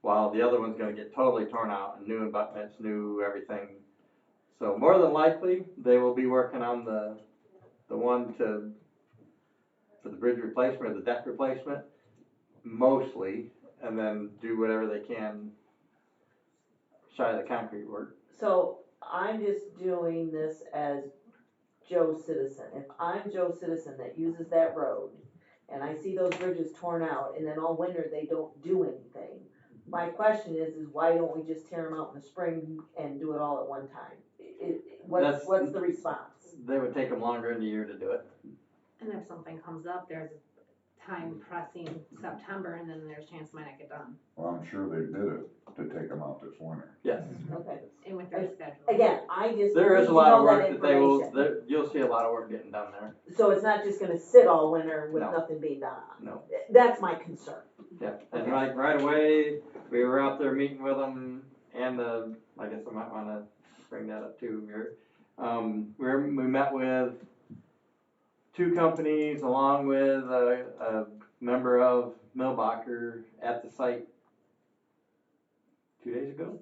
While the other one's gonna get totally torn out, and new abutments, new everything. So more than likely, they will be working on the one for the bridge replacement or the deck replacement, mostly, and then do whatever they can shy of the concrete work. So I'm just doing this as Joe Citizen. If I'm Joe Citizen that uses that road, and I see those bridges torn out, and then all winter they don't do anything, my question is why don't we just tear them out in the spring and do it all at one time? What's the response? They would take them longer in the year to do it. And if something comes up, there's time pressing September, and then there's a chance it might not get done. Well, I'm sure they did it to take them out this winter. Yes. Okay. And with their schedule. Again, I just There need is to a lot of know work that that they will, information. you'll see a lot of work getting done there. So it's not just gonna sit all winter with No. nothing being done on it. No. That's my concern. Yeah, and right away, we were out there meeting with them, and I guess I might wanna bring that up too here. We met with 2 companies along with a member of Millbacher at the site 2 days ago.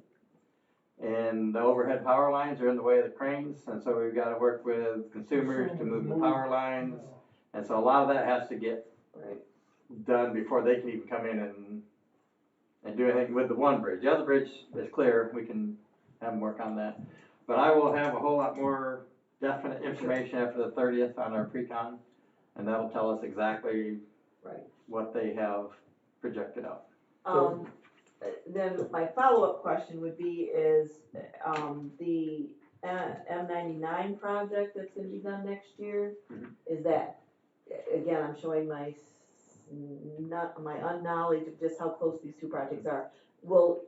And the overhead power lines are in the way of the cranes, and so we've gotta work with consumers to move the power lines. And so a lot of that has to get done before they can even come in and do anything with the one bridge. The other bridge is clear, we can have them work on that. But I will have a whole lot more definite information after the 30th on our pre-con, and that'll tell us exactly what they have projected out. Then my follow-up question would be is, the M99 project that's gonna be done next year, is that, again, I'm showing my unknowledge of just how close these 2 projects are. Will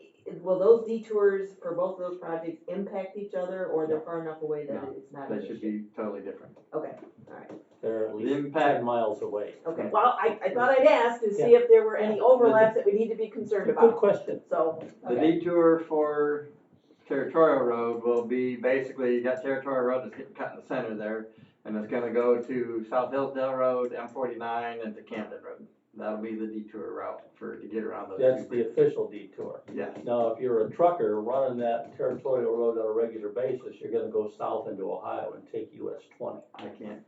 those detours for both of those projects impact each other, or they're far enough away that it's not an They should issue? be totally different. Okay, alright. They're at The least impact- 10 miles away. Okay, well, I thought I'd ask to see if there were any overlaps that we need to be concerned Good about, question. so, The okay. detour for Territorial Road will be basically, you got Territorial Road that's getting cut in the center there, and it's gonna go to South Hillsdale Road, M49, and to Camden Road. That'll be the detour route to get around those. That's 2 the official detour. Yeah. Now, if you're a trucker running that territorial road on a regular basis, you're gonna go south into Ohio and take US 20. I can't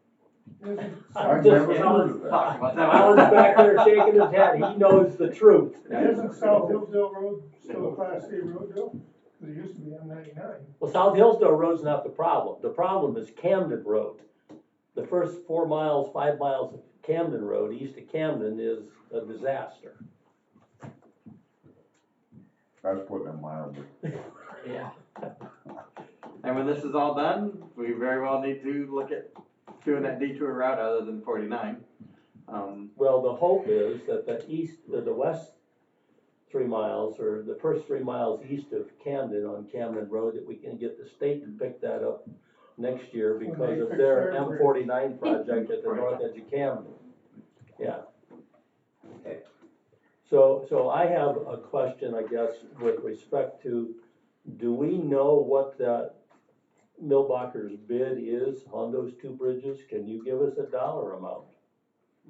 I've Just never heard of talk that. about that. Alan's back there shaking his head, he knows the truth. Isn't South Hillsdale Road still a Class A road though? 'Cause it used to be M99. Well, South Hillsdale Road's not the problem. The problem is Camden Road. The first 4 miles, 5 miles of Camden Road, east of Camden, is a disaster. That's putting it mildly. Yeah. And when this is all done, we very well need to look at doing that detour route other than 49. Well, the hope is that the west 3 miles, or the first 3 miles east of Camden on Camden Road, that we can get the state to pick that up next year because of their M49 project at the north edge of Camden. Yeah. Okay. So I have a question, I guess, with respect to, do we know what that Millbacher's bid is on those 2 bridges? Can you give us a dollar amount?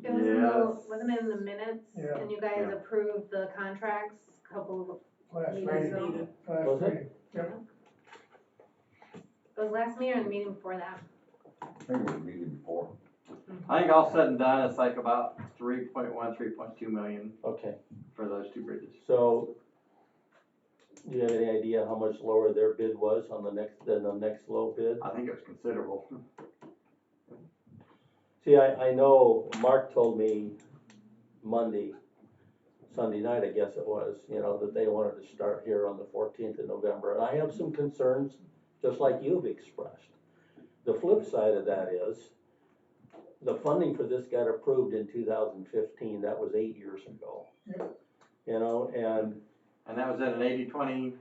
It was in the, wasn't it in the minutes? Yeah. And you guys approved the contracts a couple Last meetings meeting. ago? Was it? Meeting. Yep. It was last meeting or the meeting before that? I think it was meeting before. I think all said and done, it's like about 3.1, 3.2 million Okay, for those 2 bridges. so do you have any idea how much lower their bid was on the next low bid? I think it was considerable. See, I know Mark told me Sunday night, I guess it was, that they wanted to start here on the 14th of November. And I have some concerns, just like you've expressed. The flip side of that is, the funding for this got approved in 2015. That was 8 years ago. And that was at an 80-20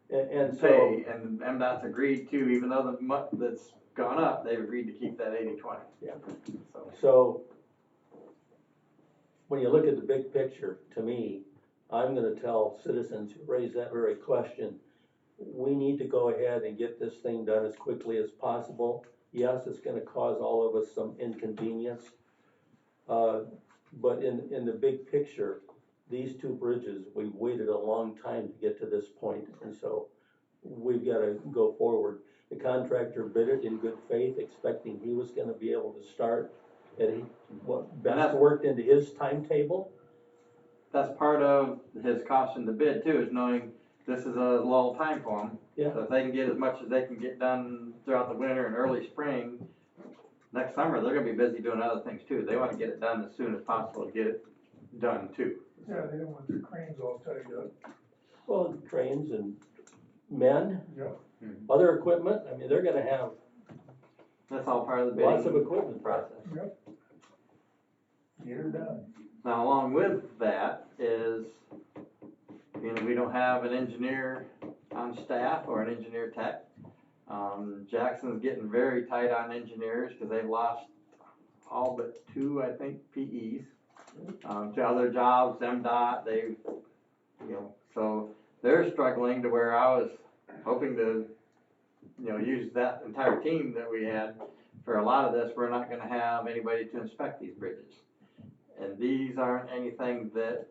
and so, pay, and MDOT's agreed to, even though the that's gone up, they've agreed to keep that 80-20. Yeah. So when you look at the big picture, to me, I'm gonna tell citizens who raise that very question, we need to go ahead and get this thing done as quickly as possible. Yes, it's gonna cause all of us some inconvenience, but in the big picture, these 2 bridges, we've waited a long time to get to this point, and so we've gotta go forward. The contractor bid it in good faith, expecting he was gonna be able to start, and best worked into his timetable. That's part of his cost in the bid too, is knowing this is a lull time for them. Yeah. So if they can get as much as they can get done throughout the winter and early spring, next summer, they're gonna be busy doing other things too. They wanna get it done as soon as possible to get it done too. Yeah, they don't want the cranes all tied up. Well, trains and men, Yeah. other equipment, I mean, they're gonna have That's all part of the lots of bidding equipment process. Yep. Get her done. Now, along with that is, we don't have an engineer on staff or an engineer tech. Jackson's getting very tight on engineers because they've lost all but 2, I think, PEs, to other jobs, MDOT, so they're struggling to where I was hoping to, use that entire team that we had for a lot of this. We're not gonna have anybody to inspect these bridges. And these aren't anything that,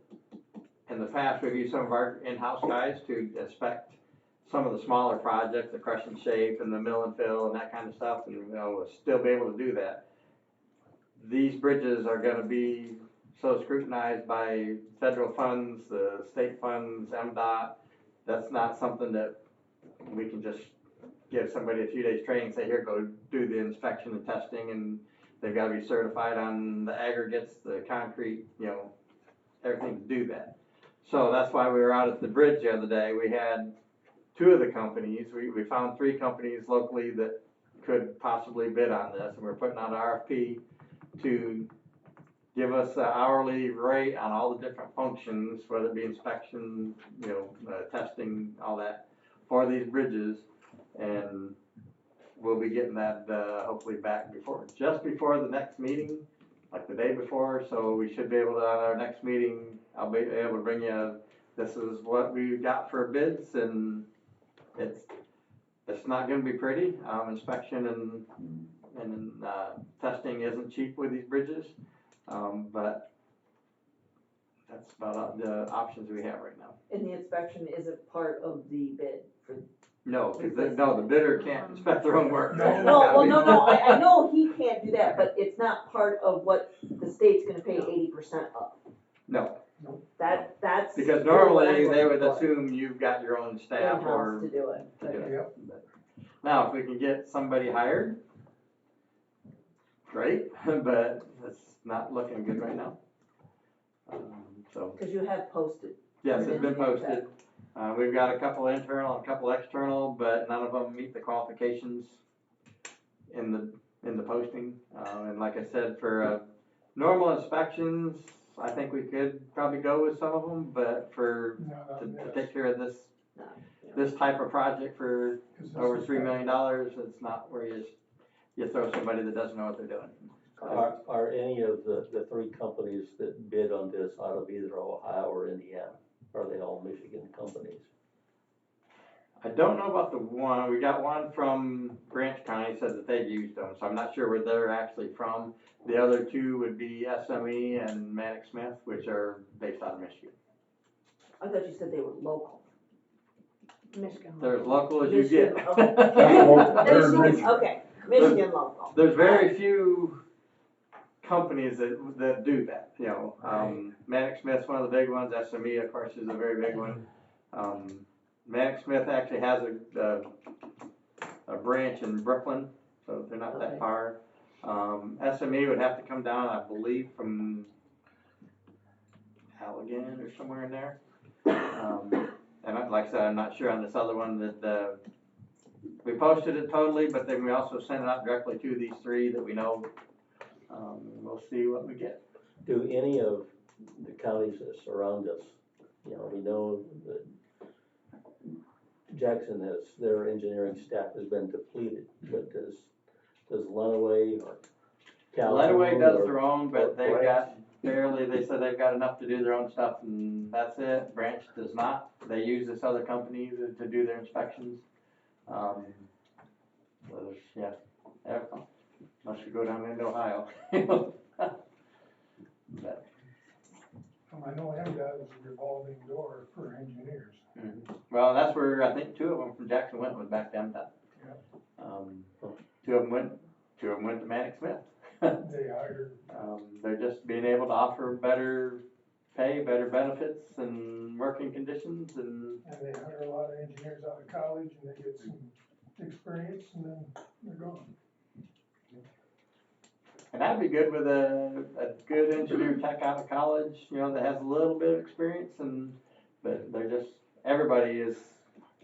in the past, we've used some of our in-house guys to inspect some of the smaller projects, the crush and shape and the mill and fill and that kind of stuff, and we'll still be able to do that. These bridges are gonna be so scrutinized by federal funds, the state funds, MDOT. That's not something that we can just give somebody a few days training and say, here, go do the inspection and testing, and they've gotta be certified on the aggregates, the concrete, everything to do that. So that's why we were out at the bridge the other day. We had 2 of the companies, we found 3 companies locally that could possibly bid on this, and we're putting out an RFP to give us an hourly rate on all the different functions, whether it be inspection, testing, all that, for these bridges, and we'll be getting that, hopefully back just before the next meeting, like the day before, so we should be able to, at our next meeting, I'll be able to bring you, this is what we got for bids, and it's not gonna be pretty. Inspection and testing isn't cheap with these bridges, but that's about the options we have right now. And the inspection isn't part of the bid for. No, because the bidder can't inspect their own work. No. No, I know he can't do that, but it's not part of what the state's gonna pay 80% of. No, That's. because really what normally I'm they looking would for. assume you've got your own staff In-house or to do it. to do it. Yep. Now, if we can get somebody hired, great, but it's not looking good right now. So, Cause you have posted. yes, it's been posted. We've got a couple internal and a couple external, but none of them meet the qualifications in the posting. And like I said, for normal inspections, I think we could probably go with some of them, but to take care of this type of project for over $3 million, it's not where you throw somebody that doesn't know what they're doing. Are any of the 3 companies that bid on this out of either Ohio or Indiana? Are they all Michigan companies? I don't know about the one. We got one from Branch County, said that they've used them, so I'm not sure where they're actually from. The other 2 would be SME and Manic Smith, which are based out of Michigan. I thought you said they were local. Michigan. They're as local as you get. Michigan, okay. Michigan, okay, Michigan local. There's very few companies that do that, Manic Smith's one of the big ones. SME, of course, is a very big one. Manic Smith actually has a branch in Brooklyn, so they're not that far. SME would have to come down, I believe, from Allegan or somewhere in there. And like I said, I'm not sure on this other one that we posted it totally, but then we also sent it out directly to these 3 that we know. We'll see what we get. Do any of the counties that surround us, we know that Jackson their engineering staff has been depleted, but does Lenawee or Calhoun? Lenawee does their own, but they've Branch? got barely, they said they've got enough to do their own stuff, and that's it. Branch does not. They use this other company to do their inspections. Unless you go down into Ohio. But, I know MDOT is a revolving door for engineers. well, that's where I think 2 of them from Jackson was back down to. Yep. 2 of them went to Manic Smith. They hired. They're just being able to offer better pay, better benefits and working conditions and, And they hire a lot of engineers out of college and they get some experience and then they're gone. and I'd be good with a good engineer tech out of college, you know, that has a little bit of experience but they're just,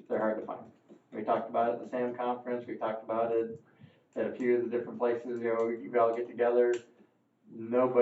they're hard to find. We talked about it at the SAM conference, we talked about it at a few of the different places, you know, we all get together, nobody